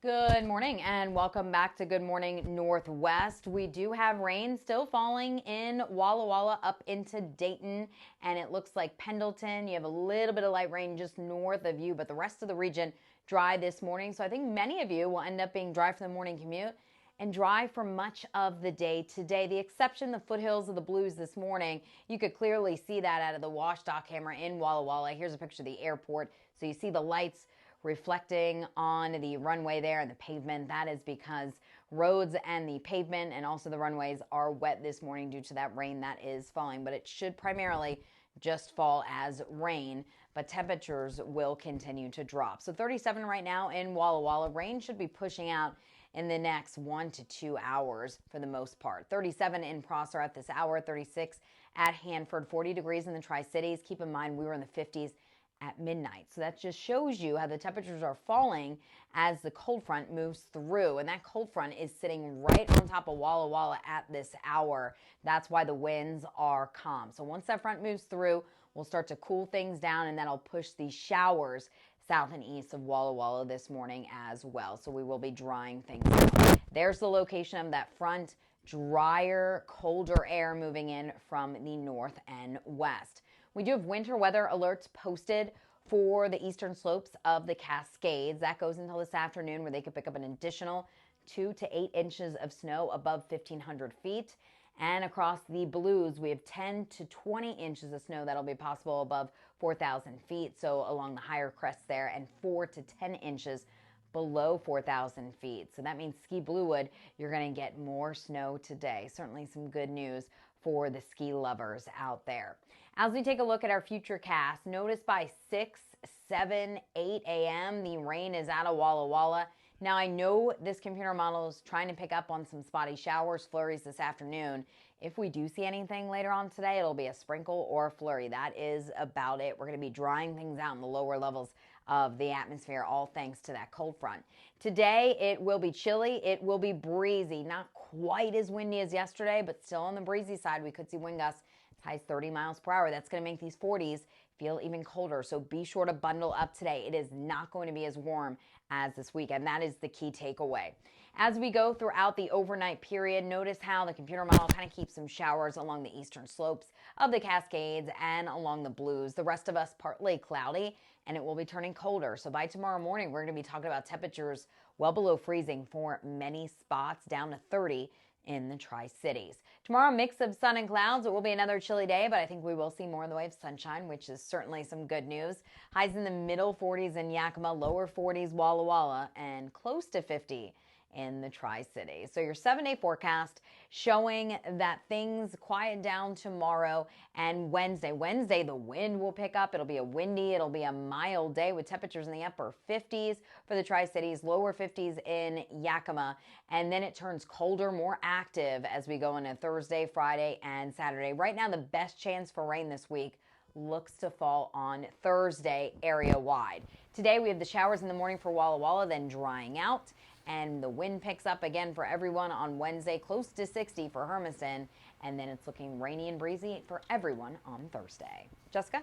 Good morning and welcome back to Good Morning Northwest. We do have rain still falling in Walla Walla up into Dayton, and it looks like Pendleton. You have a little bit of light rain just north of you, but the rest of the region dry this morning. So I think many of you will end up being dry for the morning commute and dry for much of the day today. The exception, the foothills of the Blues this morning. You could clearly see that out of the WashDock camera in Walla Walla. Here's a picture of the airport. So you see the lights reflecting on the runway there and the pavement. That is because roads and the pavement and also the runways are wet this morning due to that rain that is falling, but it should primarily just fall as rain, but temperatures will continue to drop. So 37 right now in Walla Walla. Rain should be pushing out in the next 1 to 2 hours for the most part. 37 in Prosser at this hour, 36 at Hanford, 40 degrees in the Tri-Cities. Keep in mind we were in the 50s at midnight. So that just shows you how the temperatures are falling as the cold front moves through. And that cold front is sitting right on top of Walla Walla at this hour. That's why the winds are calm. So once that front moves through, we'll start to cool things down, and that'll push these showers south and east of Walla Walla this morning as well. So we will be drying things out. There's the location of that front, drier, colder air moving in from the north and west. We do have winter weather alerts posted for the eastern slopes of the Cascades. That goes until this afternoon, where they could pick up an additional 2 to 8 inches of snow above 1,500 feet. And across the Blues, we have 10 to 20 inches of snow that'll be possible above 4,000 feet, so along the higher crests there, and 4 to 10 inches below 4,000 feet. So that means Ski Bluewood, you're going to get more snow today. Certainly some good news for the ski lovers out there. As we take a look at our future cast, notice by 6, 7, 8 a.m., the rain is out of Walla Walla. Now, I know this computer model is trying to pick up on some spotty showers, flurries this afternoon. If we do see anything later on today, it'll be a sprinkle or a flurry. That is about it. We're going to be drying things out in the lower levels of the atmosphere, all thanks to that cold front. Today, it will be chilly. It will be breezy. Not quite as windy as yesterday, but still on the breezy side. We could see wind gusts as high as 30 miles per hour. That's going to make these 40s feel even colder, so be sure to bundle up today. It is not going to be as warm as this weekend. That is the key takeaway. As we go throughout the overnight period, notice how the computer model kind of keeps some showers along the eastern slopes of the Cascades and along the Blues. The rest of us partly cloudy, and it will be turning colder. So by tomorrow morning, we're going to be talking about temperatures well below freezing for many spots, down to 30 in the Tri-Cities. Tomorrow, mix of sun and clouds. It will be another chilly day, but I think we will see more in the way of sunshine, which is certainly some good news. Highs in the middle 40s in Yakima, lower 40s Walla Walla, and close to 50 in the Tri-Cities. So your 7-day forecast showing that things quiet down tomorrow and Wednesday. Wednesday, the wind will pick up. It'll be a windy, it'll be a mild day with temperatures in the upper 50s for the Tri-Cities, lower 50s in Yakima. And then it turns colder, more active as we go into Thursday, Friday, and Saturday. Right now, the best chance for rain this week looks to fall on Thursday area-wide. Today, we have the showers in the morning for Walla Walla, then drying out. And the wind picks up again for everyone on Wednesday, close to 60 for Hermiston. And then it's looking rainy and breezy for everyone on Thursday. Jessica?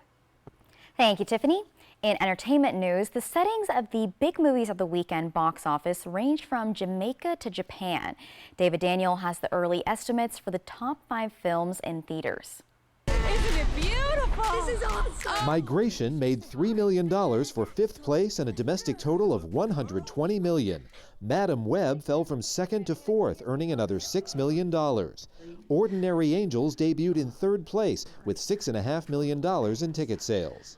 Thank you, Tiffany. In entertainment news, the settings of the big movies of the weekend box office range from Jamaica to Japan. David Daniel has the early estimates for the top 5 films in theaters. Isn't it beautiful? This is awesome. Migration made $3 million for 5th place and a domestic total of $120 million. Madam Web fell from 2nd to 4th, earning another $6 million. Ordinary Angels debuted in 3rd place with $6.5 million in ticket sales.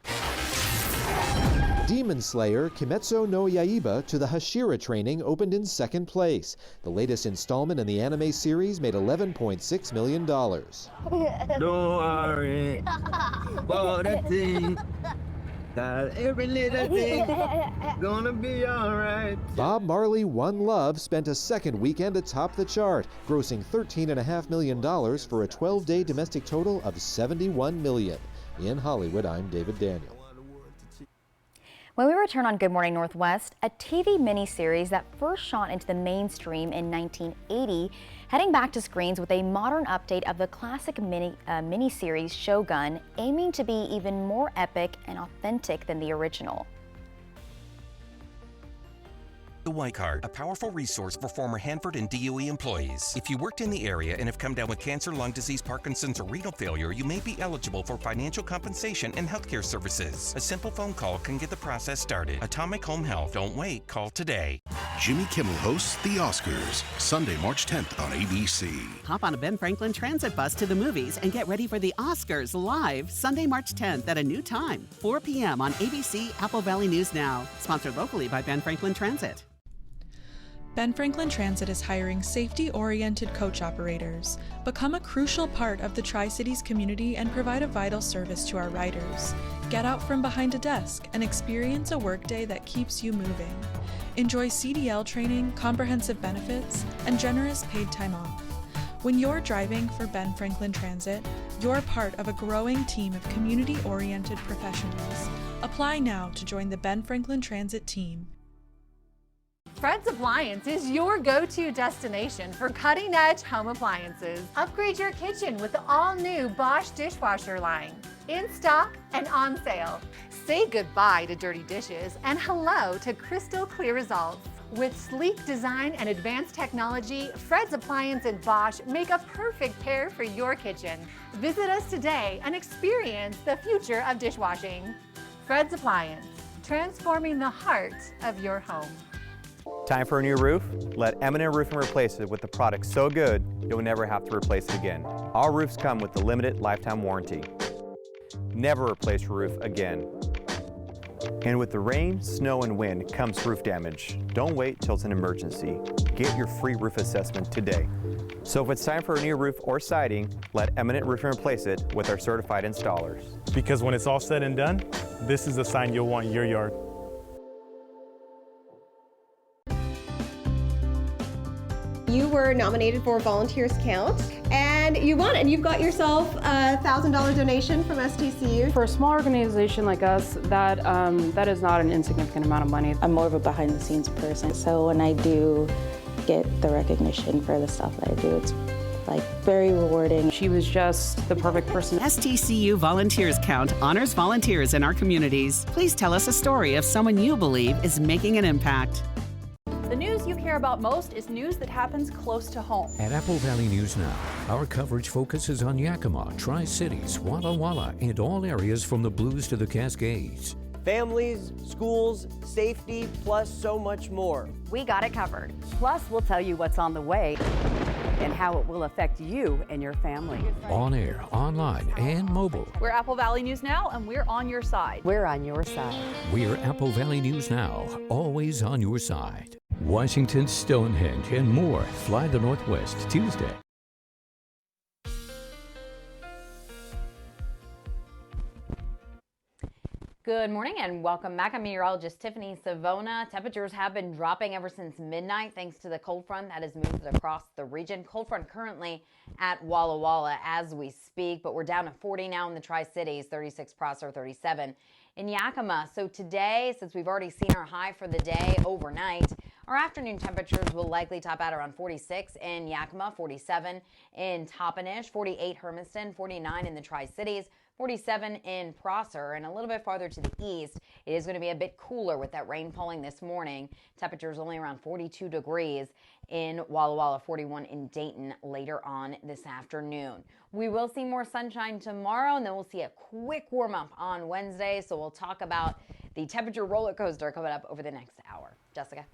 Demon Slayer Kimetsu no Yaiba to the Hashira training opened in 2nd place. The latest installment in the anime series made $11.6 million. Don't worry about a thing. That every little thing gonna be alright. Bob Marley One Love spent a 2nd weekend atop the chart, grossing $13.5 million for a 12-day domestic total of $71 million. In Hollywood, I'm David Daniel. When we return on Good Morning Northwest, a TV miniseries that first shot into the mainstream in 1980, heading back to screens with a modern update of the classic miniseries Shogun, aiming to be even more epic and authentic than the original. The White Card, a powerful resource for former Hanford and DOE employees. If you worked in the area and have come down with cancer, lung disease, Parkinson's, or renal failure, you may be eligible for financial compensation and healthcare services. A simple phone call can get the process started. Atomic Home Health. Don't wait. Call today. Jimmy Kimmel hosts The Oscars, Sunday, March 10th on ABC. Hop on a Ben Franklin Transit bus to the movies and get ready for the Oscars live Sunday, March 10th at a new time, 4 p.m. on ABC, Apple Valley News Now. Sponsored locally by Ben Franklin Transit. Ben Franklin Transit is hiring safety-oriented coach operators. Become a crucial part of the Tri-Cities community and provide a vital service to our riders. Get out from behind a desk and experience a workday that keeps you moving. Enjoy CDL training, comprehensive benefits, and generous paid time off. When you're driving for Ben Franklin Transit, you're part of a growing team of community-oriented professionals. Apply now to join the Ben Franklin Transit team. Fred's Appliance is your go-to destination for cutting-edge home appliances. Upgrade your kitchen with the all-new Bosch dishwasher line. In stock and on sale. Say goodbye to dirty dishes and hello to crystal clear results. With sleek design and advanced technology, Fred's Appliance and Bosch make a perfect pair for your kitchen. Visit us today and experience the future of dishwashing. Fred's Appliance, transforming the heart of your home. Time for a new roof? Let Eminent Roofing replace it with a product so good you'll never have to replace it again. Our roofs come with the limited lifetime warranty. Never replace your roof again. And with the rain, snow, and wind comes roof damage. Don't wait till it's an emergency. Get your free roof assessment today. So if it's time for a new roof or siding, let Eminent Roofing replace it with our certified installers. Because when it's all said and done, this is the sign you'll want in your yard. You were nominated for Volunteers Count, and you won, and you've got yourself a $1,000 donation from STCU. For a small organization like us, that is not an insignificant amount of money. I'm more of a behind-the-scenes person, so when I do get the recognition for the stuff that I do, it's like very rewarding. She was just the perfect person. STCU Volunteers Count honors volunteers in our communities. Please tell us a story of someone you believe is making an impact. The news you care about most is news that happens close to home. At Apple Valley News Now, our coverage focuses on Yakima, Tri-Cities, Walla Walla, and all areas from the Blues to the Cascades. Families, schools, safety, plus so much more. We got it covered. Plus, we'll tell you what's on the way and how it will affect you and your family. On air, online, and mobile. We're Apple Valley News Now, and we're on your side. We're on your side. We're Apple Valley News Now, always on your side. Washington, Stonehenge, and more. Fly the Northwest Tuesday. Good morning and welcome back. I'm meteorologist Tiffany Savona. Temperatures have been dropping ever since midnight thanks to the cold front that has moved across the region. Cold front currently at Walla Walla as we speak, but we're down to 40 now in the Tri-Cities, 36 Prosser, 37 in Yakima. So today, since we've already seen our high for the day overnight, our afternoon temperatures will likely top out around 46 in Yakima, 47 in Toppenish, 48 Hermiston, 49 in the Tri-Cities, 47 in Prosser, and a little bit farther to the east, it is going to be a bit cooler with that rain falling this morning. Temperatures only around 42 degrees in Walla Walla, 41 in Dayton later on this afternoon. We will see more sunshine tomorrow, and then we'll see a quick warm-up on Wednesday, so we'll talk about the temperature roller coaster coming up over the next hour. Jessica?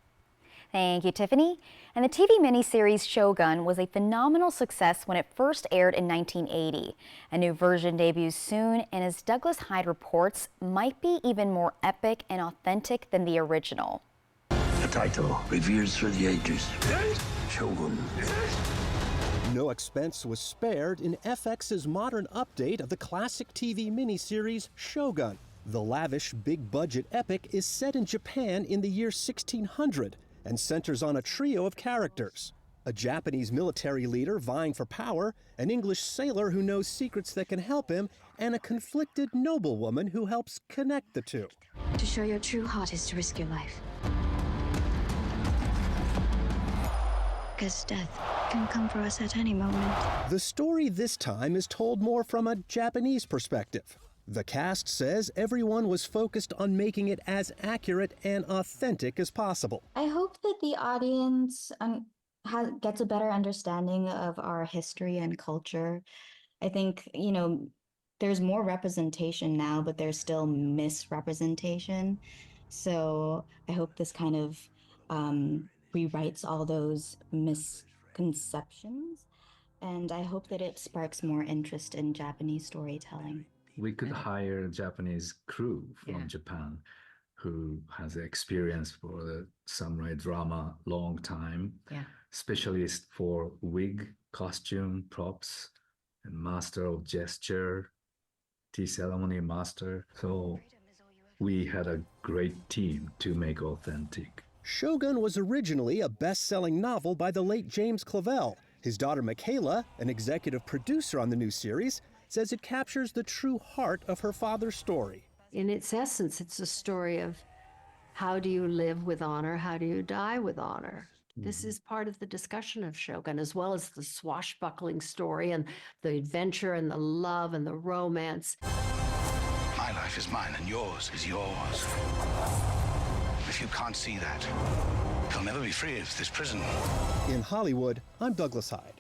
Thank you, Tiffany. And the TV miniseries Shogun was a phenomenal success when it first aired in 1980. A new version debuts soon, and as Douglas Hyde reports, might be even more epic and authentic than the original. The title, reveres for the ages. Shogun. No expense was spared in FX's modern update of the classic TV miniseries Shogun. The lavish, big-budget epic is set in Japan in the year 1600 and centers on a trio of characters: a Japanese military leader vying for power, an English sailor who knows secrets that can help him, and a conflicted noblewoman who helps connect the two. To show your true heart is to risk your life. Because death can come for us at any moment. The story this time is told more from a Japanese perspective. The cast says everyone was focused on making it as accurate and authentic as possible. I hope that the audience gets a better understanding of our history and culture. I think, there's more representation now, but there's still misrepresentation. So I hope this kind of rewrites all those misconceptions. And I hope that it sparks more interest in Japanese storytelling. We could hire a Japanese crew from Japan who has experience for the samurai drama long time, specialist for wig, costume, props, and master of gesture, tea ceremony master. So we had a great team to make authentic. Shogun was originally a best-selling novel by the late James Clavell. His daughter Michaela, an executive producer on the new series, says it captures the true heart of her father's story. In its essence, it's a story of how do you live with honor, how do you die with honor. This is part of the discussion of Shogun, as well as the swashbuckling story and the adventure and the love and the romance. My life is mine and yours is yours. If you can't see that, He'll never be free of this prison. In Hollywood, I'm Douglas Hyde.